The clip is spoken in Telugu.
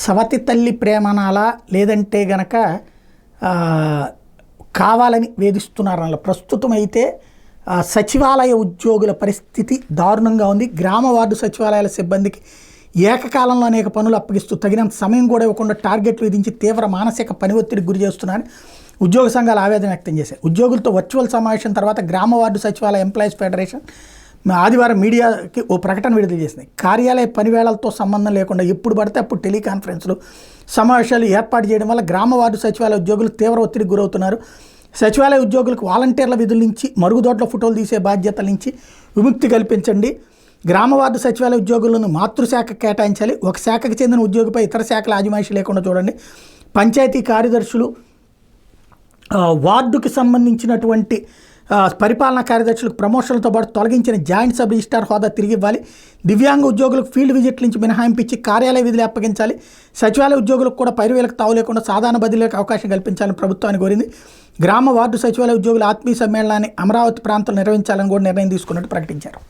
సవతి తల్లి ప్రేమనాలా లేదంటే గనక కావాలని వేధిస్తున్నారన్న ప్రస్తుతం అయితే సచివాలయ ఉద్యోగుల పరిస్థితి దారుణంగా ఉంది. గ్రామ వార్డు సచివాలయాల సిబ్బందికి ఏకకాలంలో అనేక పనులు అప్పగిస్తూ తగినంత సమయం కూడా ఇవ్వకుండా టార్గెట్లు విధించి తీవ్ర మానసిక పని ఒత్తిడికి గురి చేస్తున్నారని ఉద్యోగ సంఘాలు ఆవేదన వ్యక్తం చేశాయి. ఉద్యోగులతో వర్చువల్ సమావేశం తర్వాత గ్రామ వార్డు సచివాలయ ఎంప్లాయీస్ ఫెడరేషన్ ఆదివారం మీడియాకి ఓ ప్రకటన విడుదల చేసింది. కార్యాలయ పనివేళలతో సంబంధం లేకుండా ఎప్పుడు పడితే అప్పుడు టెలికాన్ఫరెన్స్లు సమావేశాలు ఏర్పాటు చేయడం వల్ల గ్రామ వార్డు సచివాలయ ఉద్యోగులు తీవ్ర ఒత్తిడికి గురవుతున్నారు. సచివాలయ ఉద్యోగులకు వాలంటీర్ల విధుల నుంచి మరుగుదొడ్ల ఫోటోలు తీసే బాధ్యతల నుంచి విముక్తి కల్పించండి. గ్రామ వార్డు సచివాలయ ఉద్యోగులను మాతృశాఖ కేటాయించాలి. ఒక శాఖకు చెందిన ఉద్యోగిపై ఇతర శాఖల ఆజమాయిషి లేకుండా చూడండి. పంచాయతీ కార్యదర్శులు వార్డుకి సంబంధించినటువంటి పరిపాలనా కార్యదర్శులకు ప్రమోషన్లతో పాటు తొలగించిన జాయింట్ సబ్ రిజిస్ట్రార్ హోదా తిరిగి ఇవ్వాలి. దివ్యాంగ ఉద్యోగులకు ఫీల్డ్ విజిట్ల నుంచి మినహాయింపు ఇచ్చి కార్యాలయ విధులు అప్పగించాలి. సచివాలయ ఉద్యోగులకు కూడా పైరువేలకు తావు లేకుండా సాధారణ బదిలీలకు అవకాశం కల్పించాలని ప్రభుత్వాన్ని కోరింది. గ్రామ వార్డు సచివాలయ ఉద్యోగుల ఆత్మీయ సమ్మేళనాన్ని అమరావతి ప్రాంతంలో నిర్వహించాలని కూడా నిర్ణయం తీసుకున్నట్టు ప్రకటించారు.